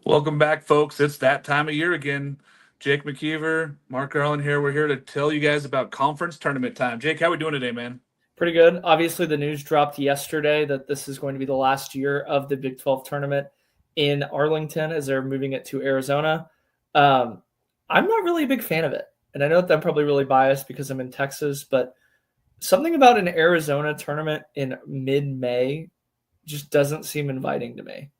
Welcome back, folks. It's that time of year again. Jake Mckeever, Mark Garland here. We're here to tell you guys about conference tournament time. Jake, how we doing today, man? Pretty good. Obviously, the news dropped yesterday that this is going to be the last year of the Big 12 tournament in Arlington as they're moving it to Arizona. Um, I'm not really a big fan of it. And I know that I'm probably really biased because I'm in Texas, but something about an Arizona tournament in mid-May just doesn't seem inviting to me.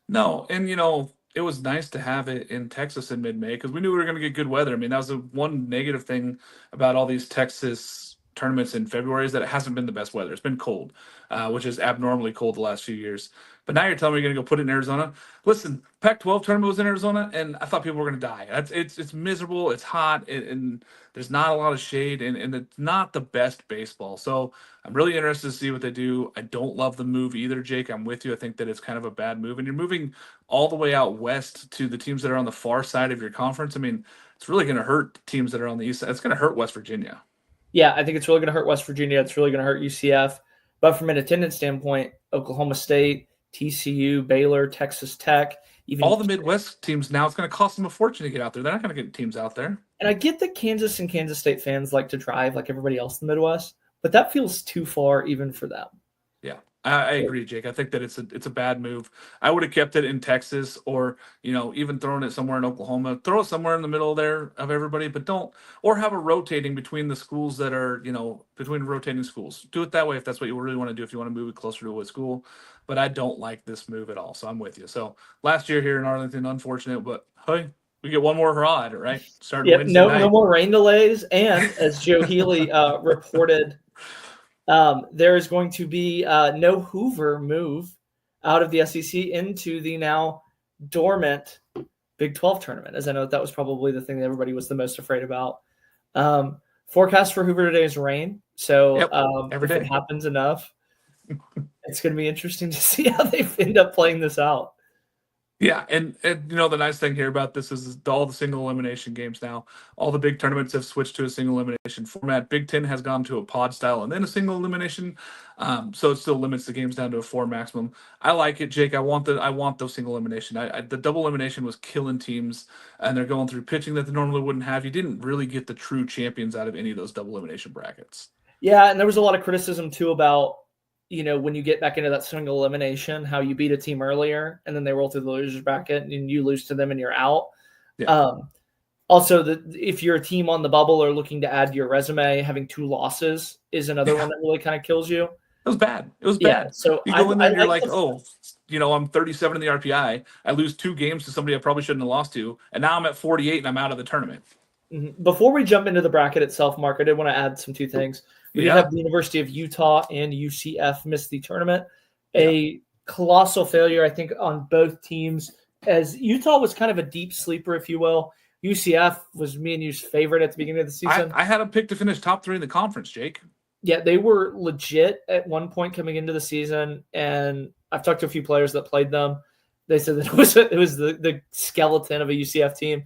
No, and it was nice to have it in Texas in mid-May because we knew we were going to get good weather. I mean, that was the one negative thing about all these Texas tournaments in February is that it hasn't been the best weather. It's been cold, which is abnormally cold the last few years. But now you're telling me you're going to go put it in Arizona. Listen, Pac-12 tournament was in Arizona, and I thought people were going to die. It's miserable. It's hot, and there's not a lot of shade, and it's not the best baseball. So I'm really interested to see what they do. I don't love the move either, Jake. I'm with you. I think that it's kind of a bad move, and you're moving all the way out west to the teams that are on the far side of your conference. I mean, it's really going to hurt teams that are on the east side. It's going to hurt West Virginia. Yeah, I think it's really going to hurt West Virginia. It's really going to hurt UCF. But from an attendance standpoint, Oklahoma State, TCU, Baylor, Texas Tech, even All the Midwest teams now, it's going to cost them a fortune to get out there. They're not going to get teams out there. And I get that Kansas and Kansas State fans like to drive like everybody else in the Midwest, but that feels too far even for them. Yeah, I agree, Jake. I think that it's a bad move. I would have kept it in Texas or, even throwing it somewhere in Oklahoma. Throw it somewhere in the middle there of everybody, but don't, or have a rotating between the schools that are, between rotating schools. Do it that way if that's what you really want to do, if you want to move it closer to a school. But I don't like this move at all, so I'm with you. So last year here in Arlington, unfortunate, but hey, we get one more hurrah at it, right? Starting Yep, Wednesday night. no more rain delays. And as Joe Healy reported, there is going to be no Hoover move out of the SEC into the now dormant Big 12 tournament, as I know that was probably the thing that everybody was the most afraid about. Forecast for Hoover today is rain, so Yep, if day. it happens enough, it's going to be interesting to see how they end up playing this out. Yeah, and the nice thing here about this is all the single elimination games now. All the big tournaments have switched to a single elimination format. Big Ten has gone to a pod style and then a single elimination, so it still limits the games down to a 4 maximum. I like it, Jake. I want those single elimination. The double elimination was killing teams, and they're going through pitching that they normally wouldn't have. You didn't really get the true champions out of any of those double elimination brackets. Yeah, and there was a lot of criticism too about when you get back into that single elimination, how you beat a team earlier and then they roll through the losers bracket and you lose to them and you're out. Yeah. Also, if you're a team on the bubble or looking to add to your resume, having 2 losses is another one that really kind of kills you. It was bad. It was bad. So you go in there and you're like, I'm 37 in the RPI. I lose 2 games to somebody I probably shouldn't have lost to, and now I'm at 48 and I'm out of the tournament. Before we jump into the bracket itself, Mark, I did want to add some 2 things. We did have the University of Utah and UCF miss the tournament. A colossal failure, I think, on both teams, as Utah was kind of a deep sleeper, if you will. UCF was me and you's favorite at the beginning of the season. I had them picked to finish top 3 in the conference, Jake. Yeah, they were legit at one point coming into the season, and I've talked to a few players that played them. They said that it was the skeleton of a UCF team.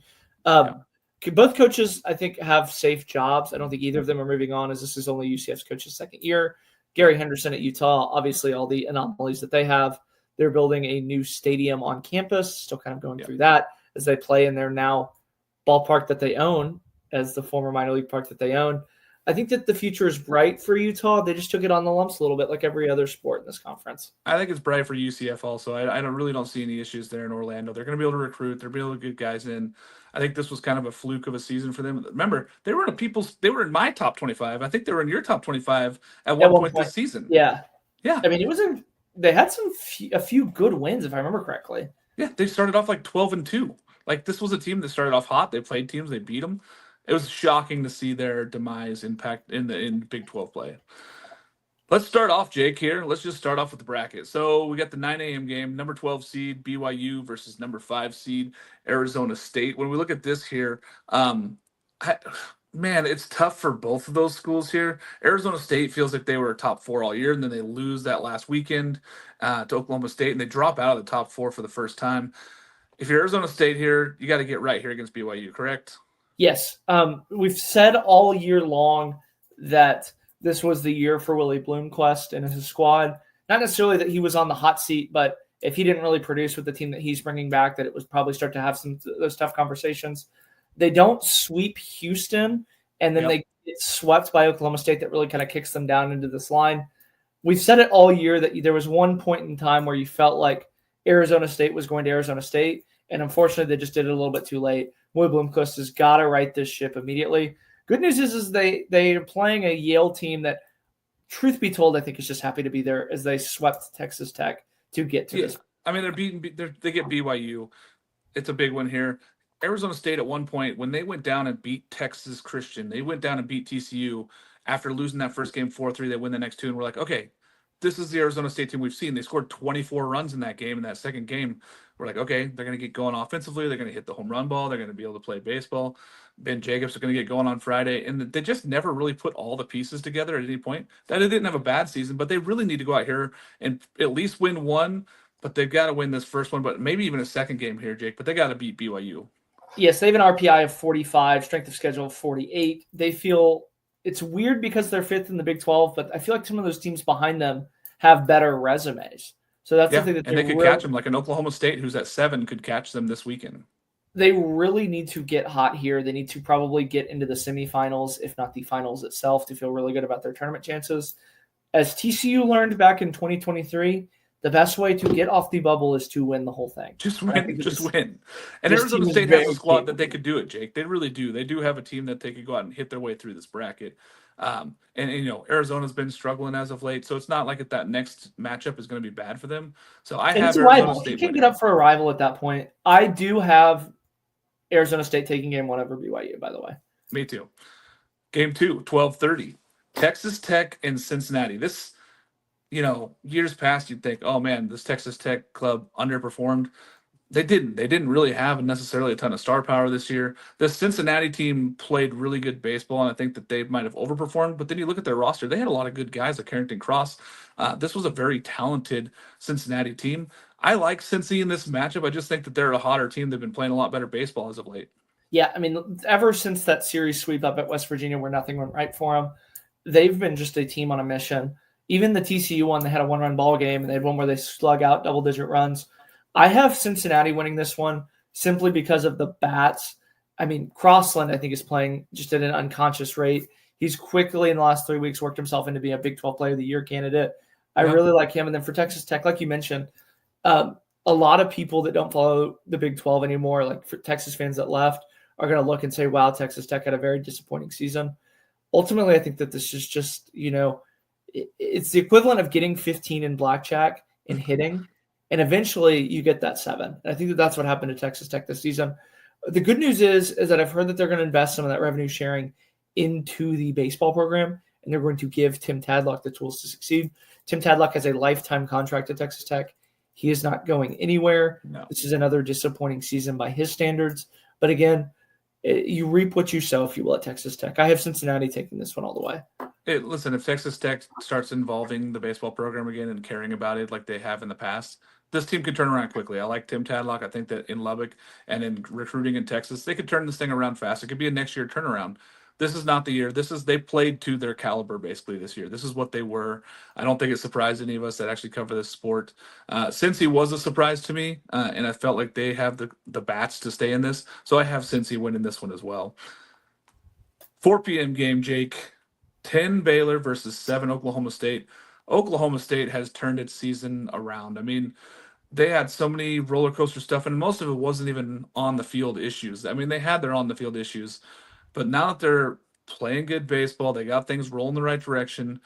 Both coaches, I think, have safe jobs. I don't think either of them are moving on, as this is only UCF's coach's second year. Gary Henderson at Utah, obviously all the anomalies that they have. They're building a new stadium on campus, still kind of going through that as they play in their now ballpark that they own, as the former minor league park that they own. I think that the future is bright for Utah. They just took it on the lumps a little bit, like every other sport in this conference. I think it's bright for UCF also. I don't see any issues there in Orlando. They're going to be able to recruit. They're going to be able to get guys in. I think this was kind of a fluke of a season for them. Remember, they were in my top 25. I think they were in your top 25 at one point this season. Yeah. I mean, they had a few good wins, if I remember correctly. Yeah, they started off like 12-2. Like, this was a team that started off hot. They played teams, they beat them. It was shocking to see their demise impact in Big 12 play. Let's start off, Jake, here. Let's just start off with the bracket. So we got the 9 a.m. game, number 12 seed BYU versus number 5 seed Arizona State. When we look at this here, it's tough for both of those schools here. Arizona State feels like they were top 4 all year, and then they lose that last weekend to Oklahoma State, and they drop out of the top 4 for the first time. If you're Arizona State here, you got to get right here against BYU, correct? Yes. We've said all year long that this was the year for Willie Bloomquist and his squad. Not necessarily that he was on the hot seat, but if he didn't really produce with the team that he's bringing back, that it would probably start to have some those tough conversations. They don't sweep Houston, and then they get swept by Oklahoma State. That really kind of kicks them down into this line. We've said it all year that there was one point in time where you felt like Arizona State was going to Arizona State, and unfortunately, they just did it a little bit too late. Willie Bloomquist has got to right this ship immediately. Good news is they are playing a Yale team that, truth be told, I think is just happy to be there as they swept Texas Tech to get to this. I mean, they get BYU. It's a big one here. Arizona State at one point, when they went down and beat Texas Christian, they went down and beat TCU after losing that first game 4-3. They win the next two, and we're like, okay, this is the Arizona State team we've seen. They scored 24 runs in that game. In that second game, we're like, okay, they're going to get going offensively. They're going to hit the home run ball. They're going to be able to play baseball. Ben Jacobs are going to get going on Friday. And they just never really put all the pieces together at any point. That they didn't have a bad season, but they really need to go out here and at least win one. But they've got to win this first one, but maybe even a second game here, Jake. But they got to beat BYU. Yes, they have an RPI of 45, strength of schedule of 48. They feel it's weird because they're fifth in the Big 12, but I feel like some of those teams behind them have better resumes. So that's something that and they could catch them, like an Oklahoma State who's at 7 could catch them this weekend. They really need to get hot here. They need to probably get into the semifinals, if not the finals itself, to feel really good about their tournament chances. As TCU learned back in 2023, the best way to get off the bubble is to win the whole thing. Just win. And Arizona State has a squad that they could do it, Jake. They really do. They do have a team that they could go out and hit their way through this bracket. And Arizona's been struggling as of late, so it's not like that next matchup is going to be bad for them. So I have Arizona State. You can get up for a rival at that point. I do have Arizona State taking game 1 over BYU, by the way. Me too. Game 2, 12:30. Texas Tech and Cincinnati. This, years past, you'd think, oh man, this Texas Tech club underperformed. They didn't. They didn't really have necessarily a ton of star power this year. The Cincinnati team played really good baseball, and I think that they might have overperformed. But then you look at their roster; they had a lot of good guys, like Carrington Cross. This was a very talented Cincinnati team. I like Cincy in this matchup. I just think that they're a hotter team. They've been playing a lot better baseball as of late. Yeah, I mean, ever since that series sweep up at West Virginia where nothing went right for them, they've been just a team on a mission. Even the TCU one, they had a 1-run ball game, and they had one where they slug out double-digit runs. I have Cincinnati winning this one simply because of the bats. I mean, Crossland, I think, is playing just at an unconscious rate. He's quickly, in the last 3 weeks, worked himself into being a Big 12 Player of the Year candidate. I really like him. And then for Texas Tech, like you mentioned, a lot of people that don't follow the Big 12 anymore, like for Texas fans that left, are going to look and say, wow, Texas Tech had a very disappointing season. Ultimately, I think that this is just, it's the equivalent of getting 15 in blackjack and hitting. And eventually you get that 7. And I think that that's what happened to Texas Tech this season. The good news is that I've heard that they're going to invest some of that revenue sharing into the baseball program, and they're going to give Tim Tadlock the tools to succeed. Tim Tadlock has a lifetime contract at Texas Tech. He is not going anywhere. No. This is another disappointing season by his standards. But again, you reap what you sow, if you will, at Texas Tech. I have Cincinnati taking this one all the way. Listen, if Texas Tech starts involving the baseball program again and caring about it like they have in the past, this team could turn around quickly. I like Tim Tadlock. I think that in Lubbock and in recruiting in Texas, they could turn this thing around fast. It could be a next year turnaround. This is not the year. They played to their caliber basically this year. This is what they were. I don't think it surprised any of us that actually cover this sport. Cincy was a surprise to me, and I felt like they have the bats to stay in this. So I have Cincy winning this one as well. 4 p.m. game, Jake. 10 Baylor versus 7 Oklahoma State. Oklahoma State has turned its season around. I mean, they had so many roller coaster stuff, and most of it wasn't even on the field issues. I mean, they had their on the field issues, but now that they're playing good baseball, they got things rolling the right direction.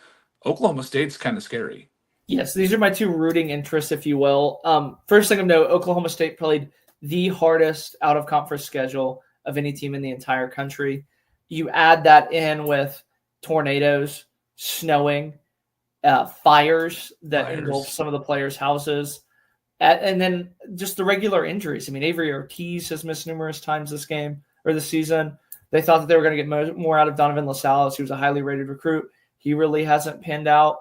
Oklahoma State's kind of scary. Yes, these are my 2 rooting interests, if you will. First thing of note, Oklahoma State played the hardest out-of-conference schedule of any team in the entire country. You add that in with tornadoes, snowing, fires that engulf some of the players' houses, and then just the regular injuries. I mean, Avery Ortiz has missed numerous times this season. They thought that they were going to get more out of Donovan LaSalle. He was a highly rated recruit. He really hasn't panned out.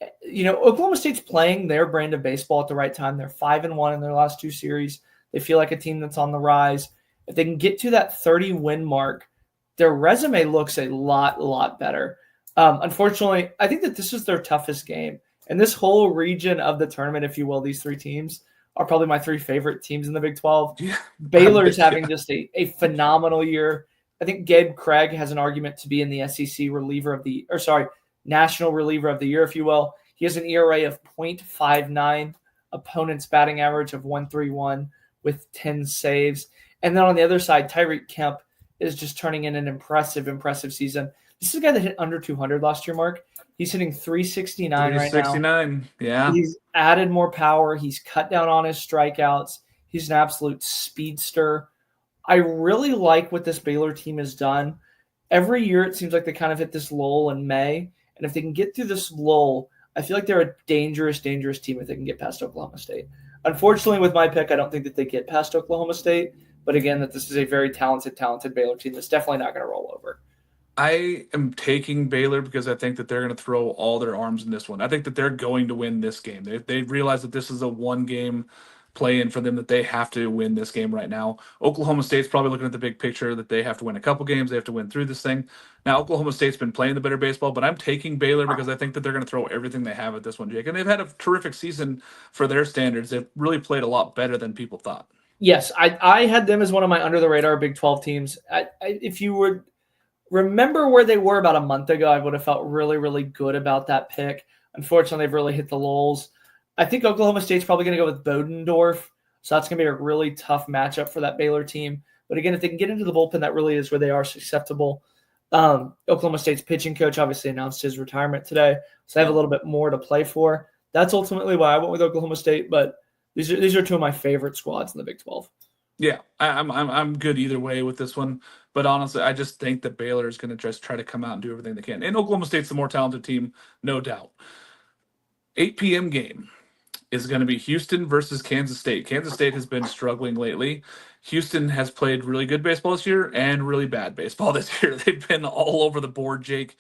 Oklahoma State's playing their brand of baseball at the right time. They're 5-1 in their last 2 series. They feel like a team that's on the rise. If they can get to that 30-win mark, their resume looks a lot better. Unfortunately, I think that this is their toughest game. And this whole region of the tournament, if you will, these three teams are probably my three favorite teams in the Big 12. Yeah, I'm Baylor's with you. having just a phenomenal year. I think Gabe Craig has an argument to be in the SEC National Reliever of the Year, if you will. He has an ERA of .59, opponent's batting average of 131 with 10 saves. And then on the other side, Tyreek Kemp is just turning in an impressive season. This is a guy that hit under 200 last year, Mark. He's hitting 369 right now. 369, yeah. He's added more power. He's cut down on his strikeouts. He's an absolute speedster. I really like what this Baylor team has done. Every year it seems like they kind of hit this lull in May. And if they can get through this lull, I feel like they're a dangerous team if they can get past Oklahoma State. Unfortunately, with my pick, I don't think that they get past Oklahoma State. But again, that this is a very talented Baylor team that's definitely not going to roll over. I am taking Baylor because I think that they're going to throw all their arms in this one. I think that they're going to win this game. They realize that this is a one-game play-in for them, that they have to win this game right now. Oklahoma State's probably looking at the big picture, that they have to win a couple games. They have to win through this thing. Now, Oklahoma State's been playing the better baseball, but I'm taking Baylor because I think that they're going to throw everything they have at this one, Jake. And they've had a terrific season for their standards. They've really played a lot better than people thought. Yes, I had them as one of my under-the-radar Big 12 teams. If you would remember where they were about a month ago, I would have felt really good about that pick. Unfortunately, they've really hit the lulls. I think Oklahoma State's probably going to go with Bodendorf, so that's going to be a really tough matchup for that Baylor team. But again, if they can get into the bullpen, that really is where they are susceptible. Oklahoma State's pitching coach obviously announced his retirement today, so they have a little bit more to play for. That's ultimately why I went with Oklahoma State, but these are two of my favorite squads in the Big 12. Yeah, I'm good either way with this one, but honestly, I just think that Baylor is going to just try to come out and do everything they can. And Oklahoma State's the more talented team, no doubt. 8 p.m. game is going to be Houston versus Kansas State. Kansas State has been struggling lately. Houston has played really good baseball this year and really bad baseball this year. They've been all over the board, Jake.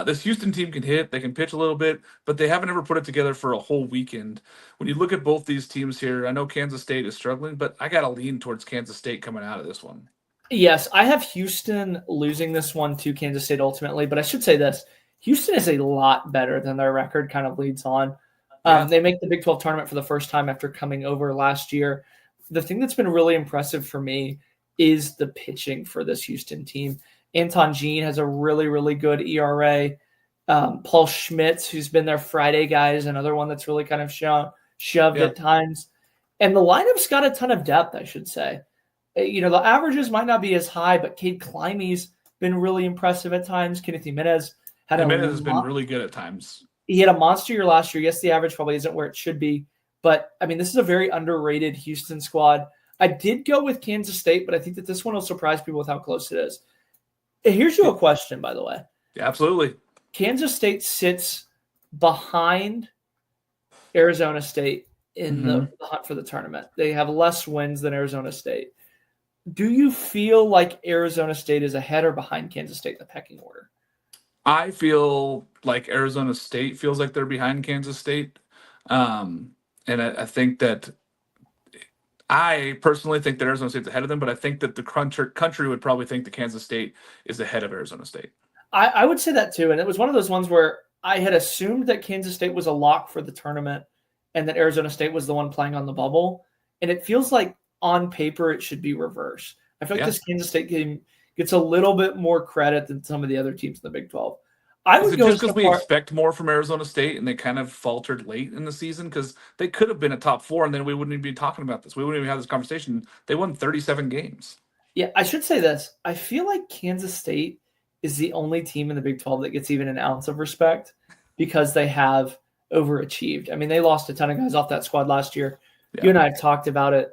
This Houston team can hit, they can pitch a little bit, but they haven't ever put it together for a whole weekend. When you look at both these teams here, I know Kansas State is struggling, but I got to lean towards Kansas State coming out of this one. Yes, I have Houston losing this one to Kansas State ultimately, but I should say this. Houston is a lot better than their record kind of leads on. They make the Big 12 tournament for the first time after coming over last year. The thing that's been really impressive for me is the pitching for this Houston team. Anton Jean has a really good ERA. Paul Schmitz, who's been their Friday guy, is another one that's really kind of shoved at times. And the lineup's got a ton of depth, I should say. The averages might not be as high, but Cade Climby's been really impressive at times. Kenneth Jimenez has been really good at times. He had a monster year last year. Yes, the average probably isn't where it should be, but I mean, this is a very underrated Houston squad. I did go with Kansas State, but I think that this one will surprise people with how close it is. Here's you a question, by the way. Yeah, absolutely. Kansas State sits behind Arizona State in the hunt for the tournament. They have less wins than Arizona State. Do you feel like Arizona State is ahead or behind Kansas State in the pecking order? I feel like Arizona State feels like they're behind Kansas State. And I think that I personally think that Arizona State's ahead of them, but I think that the country would probably think that Kansas State is ahead of Arizona State. I would say that too. And it was one of those ones where I had assumed that Kansas State was a lock for the tournament and that Arizona State was the one playing on the bubble. And it feels like on paper it should be reverse. I feel like this Kansas State game gets a little bit more credit than some of the other teams in the Big 12. Is it just because we expect more from Arizona State and they kind of faltered late in the season? Because they could have been a top four and then we wouldn't even be talking about this. We wouldn't even have this conversation. They won 37 games. Yeah, I should say this. I feel like Kansas State is the only team in the Big 12 that gets even an ounce of respect because they have overachieved. I mean, they lost a ton of guys off that squad last year. Yeah. You and I have talked about it.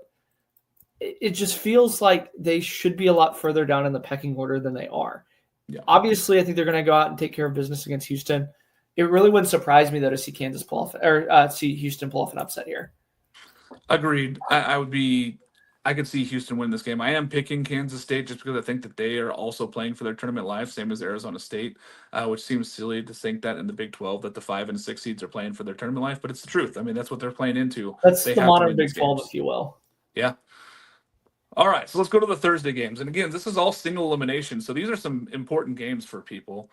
It just feels like they should be a lot further down in the pecking order than they are. Yeah. Obviously, I think they're going to go out and take care of business against Houston. It really wouldn't surprise me, though, to see Kansas pull off or see Houston pull off an upset here. Agreed. I could see Houston win this game. I am picking Kansas State just because I think that they are also playing for their tournament life, same as Arizona State, which seems silly to think that in the Big 12 that the 5 and 6 seeds are playing for their tournament life, but it's the truth. I mean, that's what they're playing into. That's the modern Big 12, if you will. Yeah. All right, so let's go to the Thursday games. And again, this is all single elimination, so these are some important games for people.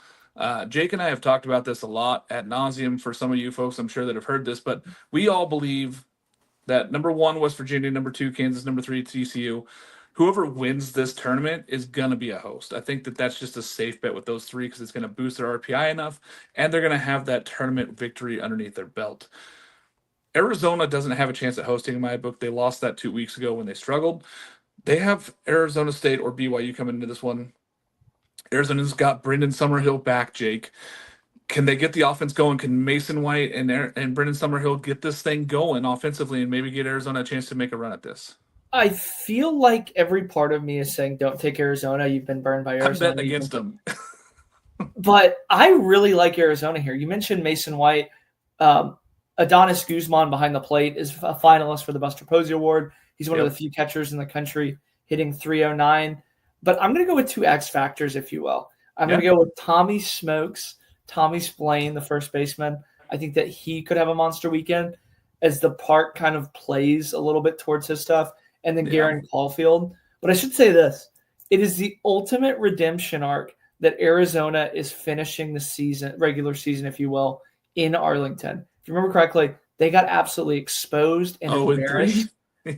Jake and I have talked about this a lot at nauseum for some of you folks, I'm sure, that have heard this, but we all believe that number one, West Virginia, number two, Kansas, number three, TCU. Whoever wins this tournament is going to be a host. I think that that's just a safe bet with those three because it's going to boost their RPI enough, and they're going to have that tournament victory underneath their belt. Arizona doesn't have a chance at hosting in my book. They lost that 2 weeks ago when they struggled. They have Arizona State or BYU coming into this one. Arizona's got Brendan Summerhill back, Jake. Can they get the offense going? Can Mason White and Brendan Summerhill get this thing going offensively and maybe get Arizona a chance to make a run at this? I feel like every part of me is saying, don't take Arizona. You've been burned by I'm Arizona. betting against them. But I really like Arizona here. You mentioned Mason White. Adonis Guzman behind the plate is a finalist for the Buster Posey Award. He's one of the few catchers in the country hitting 309. But I'm going to go with two X factors, if you will. I'm going to go with Tommy Splain, the first baseman. I think that he could have a monster weekend as the park kind of plays a little bit towards his stuff. And then Garen Caulfield. But I should say this. It is the ultimate redemption arc that Arizona is finishing the season, regular season, if you will, in Arlington. If you remember correctly, they got absolutely exposed and embarrassed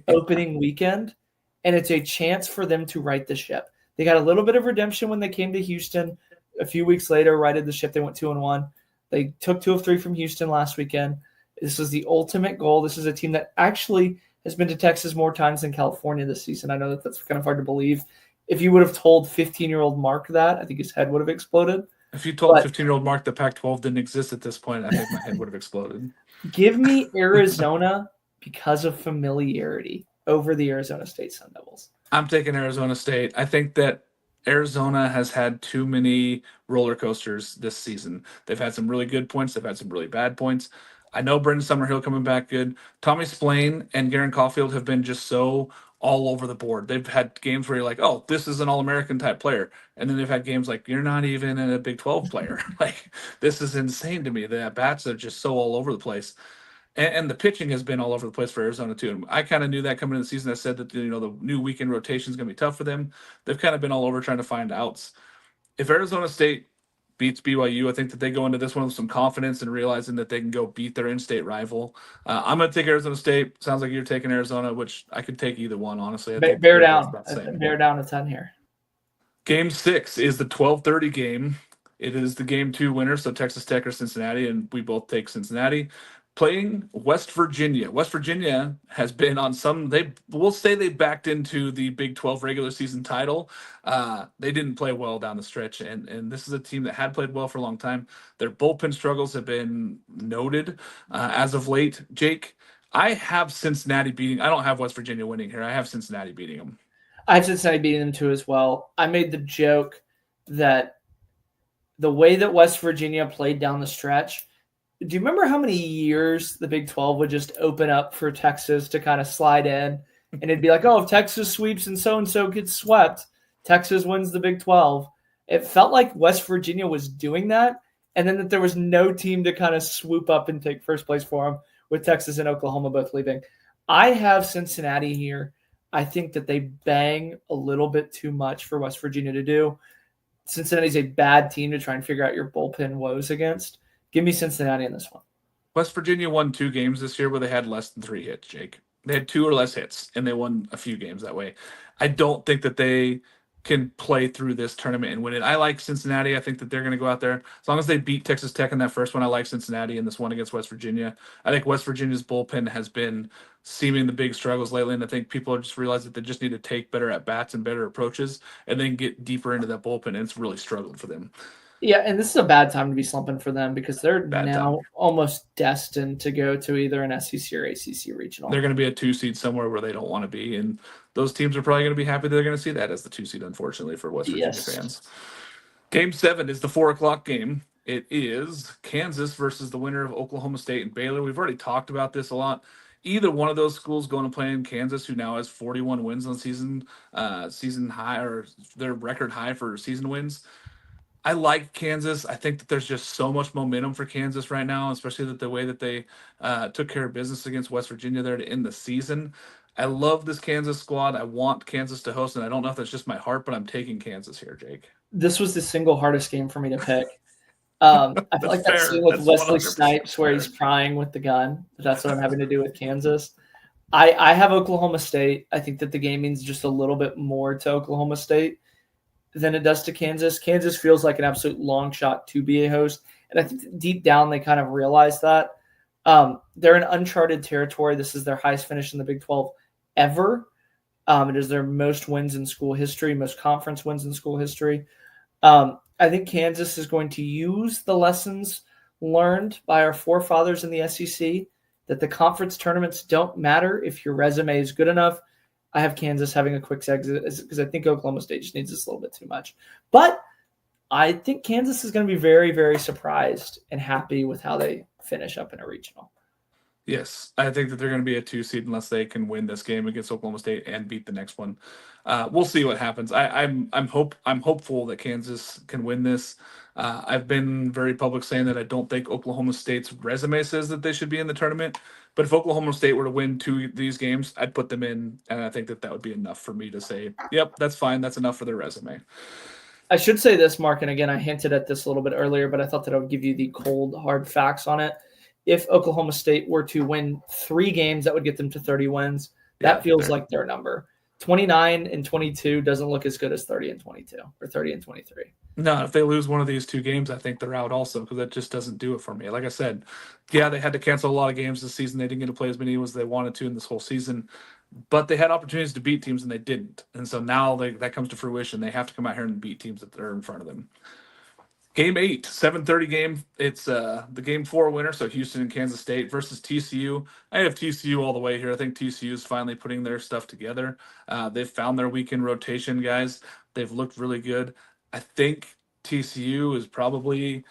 opening weekend, and it's a chance for them to right the ship. They got a little bit of redemption when they came to Houston. A few weeks later, righted the ship. They went 2-1. They took 2 of 3 from Houston last weekend. This is the ultimate goal. This is a team that actually has been to Texas more times than California this season. I know that that's kind of hard to believe. If you would have told 15-year-old Mark that, I think his head would have exploded. If you told 15-year-old Mark the Pac-12 didn't exist at this point, I think my head would have exploded. Give me Arizona because of familiarity over the Arizona State Sun Devils. I'm taking Arizona State. I think that Arizona has had too many roller coasters this season. They've had some really good points. They've had some really bad points. I know Brendan Summerhill coming back good. Tommy Splain and Garen Caulfield have been just so all over the board. They've had games where you're like, oh, this is an All-American type player. And then they've had games like, you're not even a Big 12 player. Like, this is insane to me. The at-bats are just so all over the place. And the pitching has been all over the place for Arizona too. And I kind of knew that coming into the season. I said that the new weekend rotation is going to be tough for them. They've kind of been all over trying to find outs. If Arizona State beats BYU, I think that they go into this one with some confidence and realizing that they can go beat their in-state rival. I'm going to take Arizona State. Sounds like you're taking Arizona, which I could take either one, honestly. I think bear down a 10 here. Game 6 is the 12:30 game. It is the game 2 winner, so Texas Tech or Cincinnati, and we both take Cincinnati. Playing West Virginia. West Virginia has been on we'll say they backed into the Big 12 regular season title. They didn't play well down the stretch, and this is a team that had played well for a long time. Their bullpen struggles have been noted as of late. Jake, I have Cincinnati beating. I don't have West Virginia winning here. I have Cincinnati beating them. I have Cincinnati beating them too as well. I made the joke that the way that West Virginia played down the stretch, do you remember how many years the Big 12 would just open up for Texas to kind of slide in? And it'd be like, oh, if Texas sweeps and so gets swept, Texas wins the Big 12. It felt like West Virginia was doing that, and then that there was no team to kind of swoop up and take first place for them, with Texas and Oklahoma both leaving. I have Cincinnati here. I think that they bang a little bit too much for West Virginia to do. Cincinnati's a bad team to try and figure out your bullpen woes against. Give me Cincinnati in this one. West Virginia won 2 games this year where they had less than 3 hits, Jake. They had 2 or less hits, and they won a few games that way. I don't think that they can play through this tournament and win it. I like Cincinnati. I think that they're going to go out there. As long as they beat Texas Tech in that first one, I like Cincinnati in this one against West Virginia. I think West Virginia's bullpen has been seeming the big struggles lately, and I think people are just realizing that they just need to take better at-bats and better approaches and then get deeper into that bullpen, and it's really struggled for them. Yeah, and this is a bad time to be slumping for them because they're almost destined to go to either an SEC or ACC regional. They're going to be a 2 seed somewhere where they don't want to be, and those teams are probably going to be happy they're going to see that as the 2 seed, unfortunately, for West Virginia fans. Game 7 is the 4:00 game. It is Kansas versus the winner of Oklahoma State and Baylor. We've already talked about this a lot. Either one of those schools going to play in Kansas, who now has 41 wins on season high, or their record high for season wins. I like Kansas. I think that there's just so much momentum for Kansas right now, especially the way that they took care of business against West Virginia there to end the season. I love this Kansas squad. I want Kansas to host, and I don't know if that's just my heart, but I'm taking Kansas here, Jake. This was the single hardest game for me to pick. I feel That's like that fair. scene with That's Wesley 100% Snipes where he's fair. crying with the gun. That's what I'm having to do with Kansas. I have Oklahoma State. I think that the game means just a little bit more to Oklahoma State than it does to Kansas. Kansas feels like an absolute long shot to be a host, and I think deep down they kind of realize that. They're in uncharted territory. This is their highest finish in the Big 12 ever. It is their most wins in school history, most conference wins in school history. I think Kansas is going to use the lessons learned by our forefathers in the SEC that the conference tournaments don't matter if your resume is good enough. I have Kansas having a quick exit because I think Oklahoma State just needs this a little bit too much. But I think Kansas is going to be very, very surprised and happy with how they finish up in a regional. Yes, I think that they're going to be a 2 seed unless they can win this game against Oklahoma State and beat the next one. We'll see what happens. I'm hopeful that Kansas can win this. I've been very public saying that I don't think Oklahoma State's resume says that they should be in the tournament. But if Oklahoma State were to win 2 of these games, I'd put them in, and I think that that would be enough for me to say, yep, that's fine. That's enough for their resume. I should say this, Mark, and again, I hinted at this a little bit earlier, but I thought that I would give you the cold, hard facts on it. If Oklahoma State were to win 3 games, that would get them to 30 wins. That Yeah, feels like their number. 29 and 22 doesn't look as good as 30 and 22 or 30 and 23. No, if they lose one of these 2 games, I think they're out also because that just doesn't do it for me. Like I said, yeah, they had to cancel a lot of games this season. They didn't get to play as many as they wanted to in this whole season, but they had opportunities to beat teams and they didn't. And so now that comes to fruition. They have to come out here and beat teams that are in front of them. Game 8, 7:30 game. It's the Game 4 winner, so Houston and Kansas State versus TCU. I have TCU all the way here. I think TCU is finally putting their stuff together. They've found their weekend rotation, guys. They've looked really good. I think TCU is probably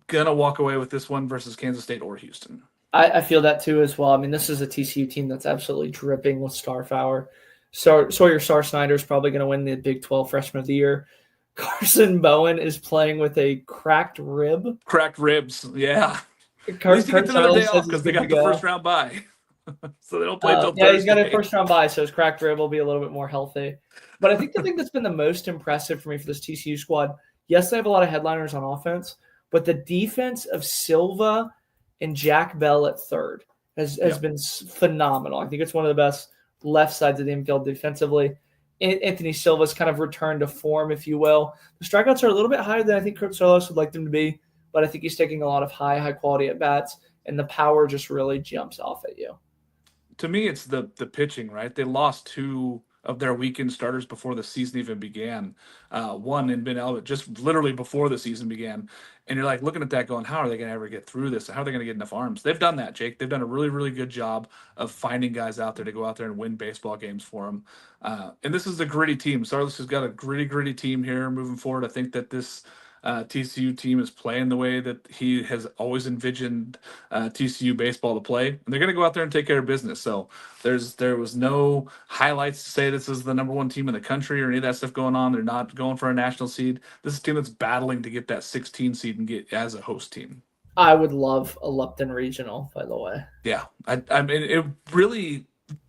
gonna walk away with this one versus Kansas State or Houston. I feel that too as well. I mean, this is a TCU team that's absolutely dripping with star power. Sawyer Snyder is probably going to win the Big 12 Freshman of the Year. Carson Bowen is playing with a cracked rib. Cracked ribs, yeah. At least he gets another day off because they got the first round bye. So they don't play until Thursday. Yeah, he's got a first round bye, so his cracked rib will be a little bit more healthy. But I think the thing that's been the most impressive for me for this TCU squad, yes, they have a lot of headliners on offense, but the defense of Silva and Jack Bell at third has been phenomenal. I think it's one of the best left sides of the infield defensively. Anthony Silva's kind of returned to form, if you will. The strikeouts are a little bit higher than I think Kurt Solos would like them to be, but I think he's taking a lot of high quality at bats, and the power just really jumps off at you. To me, it's the pitching, right? They lost 2 of their weekend starters before the season even began. One in Ben Elliott just literally before the season began. And you're like looking at that going, how are they going to ever get through this? How are they going to get enough arms? They've done that, Jake. They've done a really, really good job of finding guys out there to go out there and win baseball games for them. And this is a gritty team. Sarlis has got a gritty team here moving forward. I think that this TCU team is playing the way that he has always envisioned TCU baseball to play, and they're going to go out there and take care of business. So there was no highlights to say this is the number 1 team in the country or any of that stuff going on. They're not going for a national seed. This is a team that's battling to get that 16 seed and get as a host team. I would love a Lupton regional, by the way. Yeah, I mean, it really.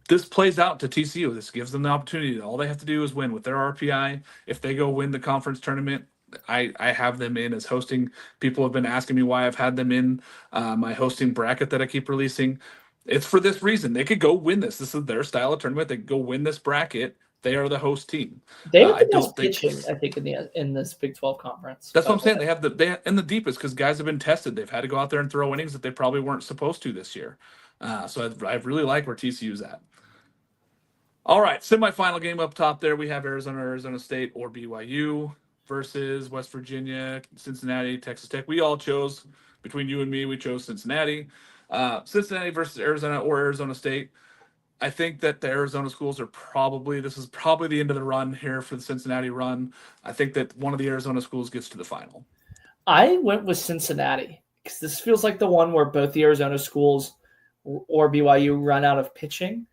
This plays out to TCU. This gives them the opportunity. All they have to do is win with their RPI. If they go win the conference tournament, I have them in as hosting. People have been asking me why I've had them in my hosting bracket that I keep releasing. It's for this reason. They could go win this. This is their style of tournament. They could go win this bracket. They are the host team. They have the best pitching, I think, in this Big 12 conference. That's what I'm saying. They have in the deepest because guys have been tested. They've had to go out there and throw innings that they probably weren't supposed to this year. So I really like where TCU's at. All right, semifinal game up top there. We have Arizona State, or BYU versus West Virginia, Cincinnati, Texas Tech. We all chose, between you and me, we chose Cincinnati. Cincinnati versus Arizona or Arizona State. I think that the Arizona schools this is probably the end of the run here for the Cincinnati run. I think that one of the Arizona schools gets to the final. I went with Cincinnati because this feels like the one where both the Arizona schools or BYU run out of pitching.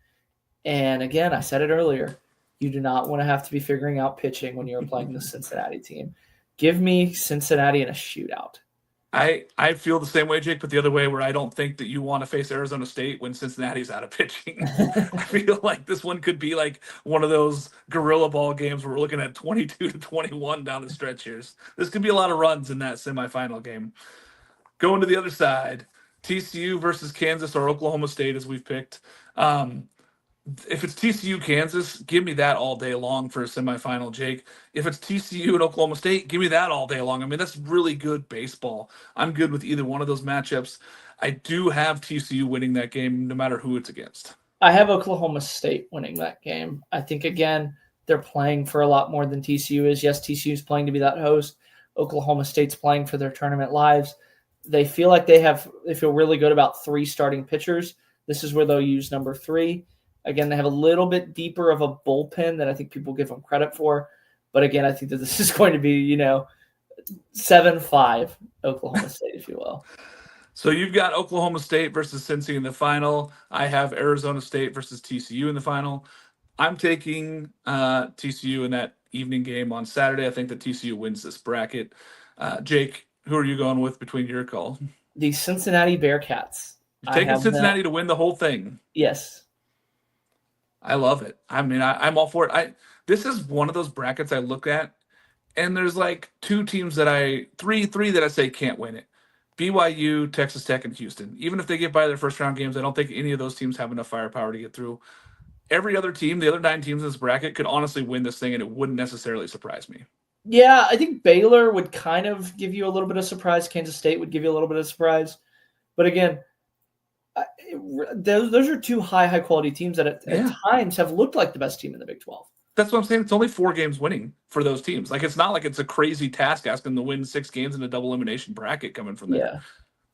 And again, I said it earlier, you do not want to have to be figuring out pitching when you're playing the Cincinnati team. Give me Cincinnati in a shootout. I feel the same way, Jake, but the other way, where I don't think that you want to face Arizona State when Cincinnati's out of pitching. I feel like this one could be like one of those gorilla ball games where we're looking at 22-21 down the stretch here. This could be a lot of runs in that semifinal game. Going to the other side, TCU versus Kansas or Oklahoma State, as we've picked. If it's TCU Kansas, give me that all day long for a semifinal, Jake. If it's TCU and Oklahoma State, give me that all day long. I mean, that's really good baseball. I'm good with either one of those matchups. I do have TCU winning that game no matter who it's against. I have Oklahoma State winning that game. I think, again, they're playing for a lot more than TCU is. Yes, TCU is playing to be that host. Oklahoma State's playing for their tournament lives. They feel like they feel really good about 3 starting pitchers. This is where they'll use number 3. Again, they have a little bit deeper of a bullpen than I think people give them credit for. But again, I think that this is going to be, 7-5 Oklahoma State, if you will. So you've got Oklahoma State versus Cincy in the final. I have Arizona State versus TCU in the final. I'm taking TCU in that evening game on Saturday. I think that TCU wins this bracket. Jake, who are you going with between your call? The Cincinnati Bearcats. You're taking Cincinnati to win the whole thing. Yes. I love it. I mean, I'm all for it. This is one of those brackets I look at, and there's like 2 teams that three that I say can't win it. BYU, Texas Tech, and Houston. Even if they get by their first round games, I don't think any of those teams have enough firepower to get through. Every other team, the other 9 teams in this bracket, could honestly win this thing, and it wouldn't necessarily surprise me. Yeah, I think Baylor would kind of give you a little bit of surprise. Kansas State would give you a little bit of surprise. But again, those are 2 high quality teams that at times have looked like the best team in the Big 12. That's what I'm saying. It's only 4 games winning for those teams. Like, it's not like it's a crazy task asking them to win 6 games in a double elimination bracket coming from there.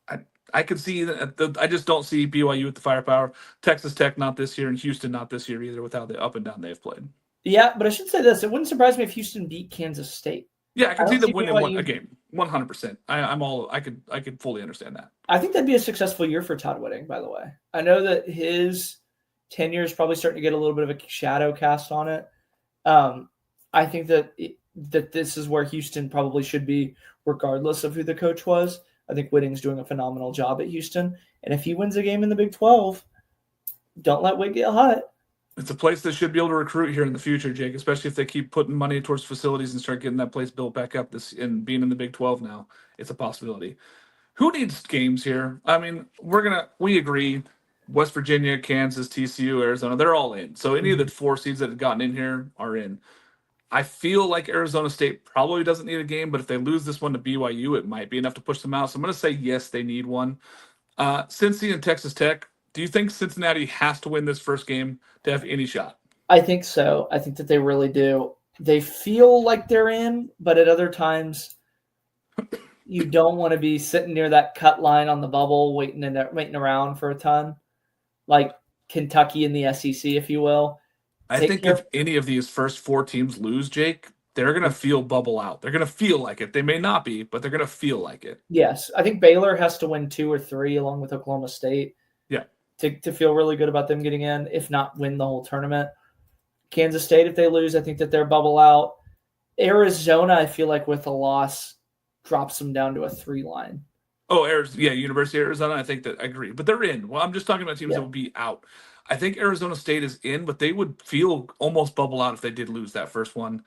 Yeah. I could see that. I just don't see BYU with the firepower. Texas Tech not this year, and Houston not this year either, with how the up and down they've played. Yeah, but I should say this: it wouldn't surprise me if Houston beat Kansas State. Yeah, I can see them winning a game, 100%. I could fully understand that. I think that'd be a successful year for Todd Whitting. By the way, I know that his tenure is probably starting to get a little bit of a shadow cast on it. I think that this is where Houston probably should be, regardless of who the coach was. I think Whitting's doing a phenomenal job at Houston. And if he wins a game in the Big 12, don't let Whit get hot. It's a place that should be able to recruit here in the future, Jake, especially if they keep putting money towards facilities and start getting that place built back up and being in the Big 12 now. It's a possibility. Who needs games here? I mean, we agree. West Virginia, Kansas, TCU, Arizona, they're all in. So any of the 4 seeds that have gotten in here are in. I feel like Arizona State probably doesn't need a game, but if they lose this one to BYU, it might be enough to push them out. So I'm going to say yes, they need one. Cincy and Texas Tech, do you think Cincinnati has to win this first game to have any shot? I think so. I think that they really do. They feel like they're in, but at other times you don't want to be sitting near that cut line on the bubble waiting around for a ton, like Kentucky in the SEC, if you will. I think if any of these first 4 teams lose, Jake, they're going to feel bubble out. They're going to feel like it. They may not be, but they're going to feel like it. Yes. I think Baylor has to win 2 or 3 along with Oklahoma State. Yeah. To feel really good about them getting in, if not win the whole tournament. Kansas State, if they lose, I think that they're bubble out. Arizona, I feel like with a loss, drops them down to a 3 line. Oh, University of Arizona, I think that I agree. But they're in. Well, I'm just talking about teams that would be out. I think Arizona State is in, but they would feel almost bubble out if they did lose that first one.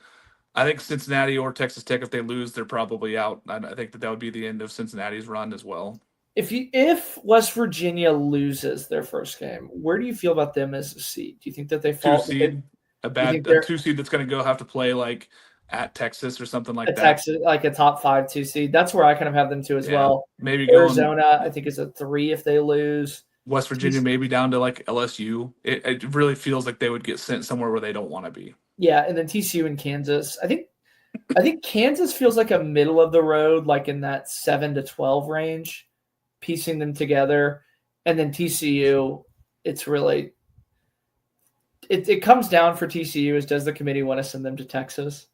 I think Cincinnati or Texas Tech, if they lose, they're probably out. I think that would be the end of Cincinnati's run as well. If West Virginia loses their first game, where do you feel about them as a seed? Do you think that they fall? 2 seed, a 2 seed that's going to have to play like at Texas or something like that. Texas, like a top 5 2 seed. That's where I kind of have them too as well. Maybe Arizona, I think, is a 3 if they lose. West Virginia maybe down to like LSU. It really feels like they would get sent somewhere where they don't want to be. Yeah, and then TCU and Kansas. I think Kansas feels like a middle of the road, like in that 7 to 12 range, piecing them together. And then TCU, it's really it comes down for TCU is, does the committee want to send them to Texas?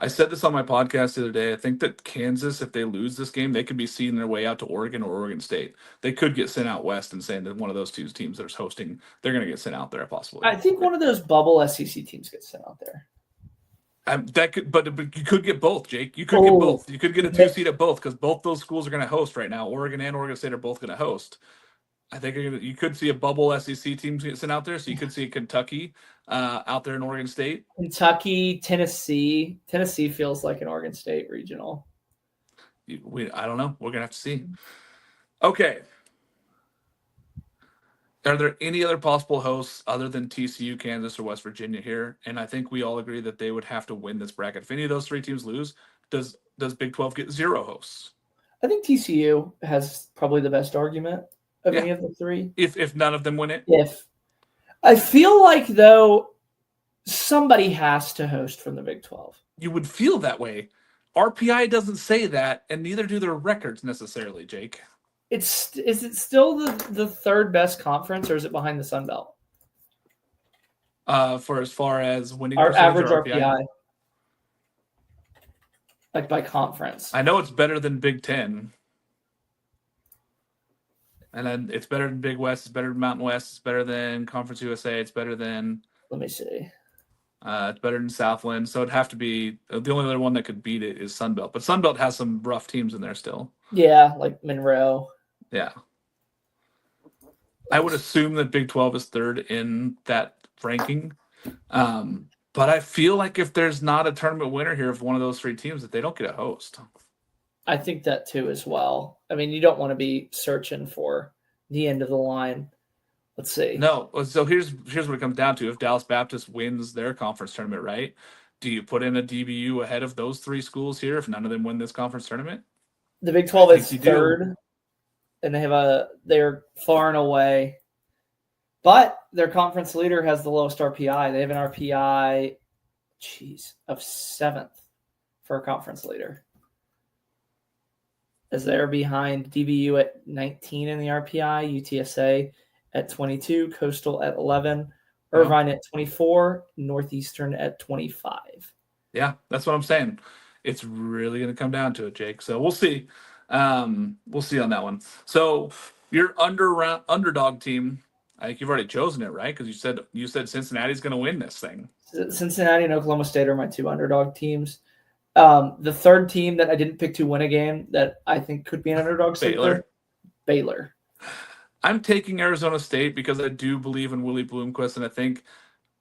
I said this on my podcast the other day. I think that Kansas, if they lose this game, they could be seeing their way out to Oregon or Oregon State. They could get sent out west and saying that one of those 2 teams that are hosting, they're going to get sent out there possibly. I think one of those bubble SEC teams gets sent out there. but you could get both, Jake. You could get Oh, both. You could get a 2 seed at both because both those schools are going to host right now. Oregon and Oregon State are both going to host. I think you could see a bubble SEC team sitting out there. So you could see Kentucky out there in Oregon State. Kentucky, Tennessee. Tennessee feels like an Oregon State regional. I don't know. We're going to have to see. Okay. Are there any other possible hosts other than TCU, Kansas, or West Virginia here? And I think we all agree that they would have to win this bracket. If any of those 3 teams lose, does Big 12 get 0 hosts? I think TCU has probably the best argument of any of the 3. If none of them win it? If I feel like, though, somebody has to host from the Big 12. You would feel that way. RPI doesn't say that, and neither do their records necessarily, Jake. Is it still the 3rd best conference, or is it behind the Sun Belt? For as far as winning our average or RPI, like by conference. I know it's better than Big 10. And then it's better than Big West, it's better than Mountain West, it's better than Conference USA, it's better than... Let me see. It's better than Southland, so it'd have to be... The only other one that could beat it is Sunbelt. But Sunbelt has some rough teams in there still. Yeah, like Monroe. Yeah. I would assume that Big 12 is 3rd in that ranking. But I feel like if there's not a tournament winner here of one of those 3 teams, that they don't get a host. I think that too as well. I mean, you don't want to be searching for the end of the line. Let's see. No, so here's what it comes down to. If Dallas Baptist wins their conference tournament, right? Do you put in a DBU ahead of those 3 schools here if none of them win this conference tournament? The Big 12 is 3rd, and they're far and away. But their conference leader has the lowest RPI. They have an RPI, of 7th for a conference leader. As they're behind DBU at 19 in the RPI, UTSA at 22, Coastal at 11, Irvine at 24, Northeastern at 25. Yeah, that's what I'm saying. It's really going to come down to it, Jake. So we'll see. We'll see on that one. So your underdog team, I think you've already chosen it, right? Because you said Cincinnati's going to win this thing. Cincinnati and Oklahoma State are my 2 underdog teams. The 3rd team that I didn't pick to win a game that I think could be an underdog, Baylor. I'm taking Arizona State because I do believe in Willie Bloomquist, and I think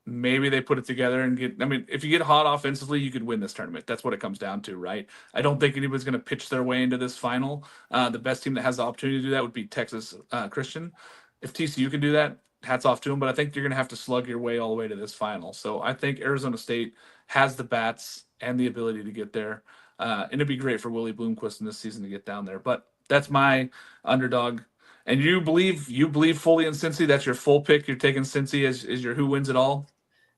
maybe they put it together and get. I mean, if you get hot offensively, you could win this tournament. That's what it comes down to, right? I don't think anybody's going to pitch their way into this final. The best team that has the opportunity to do that would be Texas Christian. If TCU can do that, hats off to them. But I think you're going to have to slug your way all the way to this final. So I think Arizona State has the bats and the ability to get there. And it'd be great for Willie Bloomquist in this season to get down there. But that's my underdog. And you believe fully in Cincy? That's your full pick. You're taking Cincy as your who wins it all.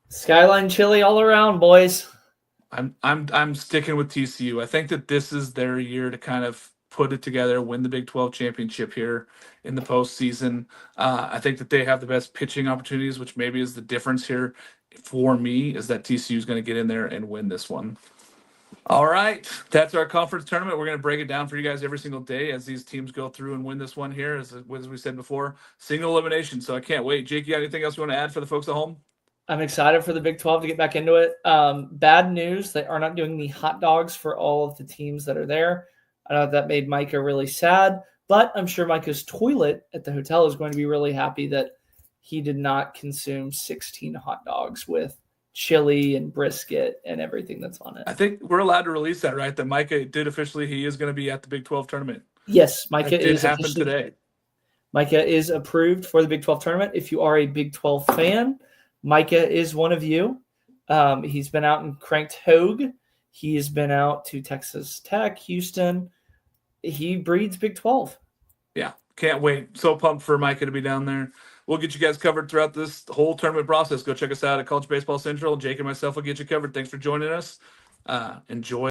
Skyline chili all around, boys. I'm sticking with TCU. I think that this is their year to kind of put it together, win the Big 12 championship here in the postseason. I think that they have the best pitching opportunities, which maybe is the difference here for me, is that TCU is going to get in there and win this one. All right, that's our conference tournament. We're going to break it down for you guys every single day as these teams go through and win this one here. As we said before, single elimination. So I can't wait. Jake, you got anything else you want to add for the folks at home? I'm excited for the Big 12 to get back into it. Bad news, they are not doing the hot dogs for all of the teams that are there. I know that made Micah really sad, but I'm sure Micah's toilet at the hotel is going to be really happy that he did not consume 16 hot dogs with chili and brisket and everything that's on it. I think we're allowed to release that, right? That Micah did officially, he is going to be at the Big 12 tournament. Yes, Micah did happen today. Micah is approved for the Big 12 tournament. If you are a Big 12 fan, Micah is one of you. He's been out and cranked Hogue. He has been out to Texas Tech, Houston. He breeds Big 12. Yeah, can't wait. So pumped for Micah to be down there. We'll get you guys covered throughout this whole tournament process. Go check us out at College Baseball Central. Jake and myself will get you covered. Thanks for joining us. Enjoy.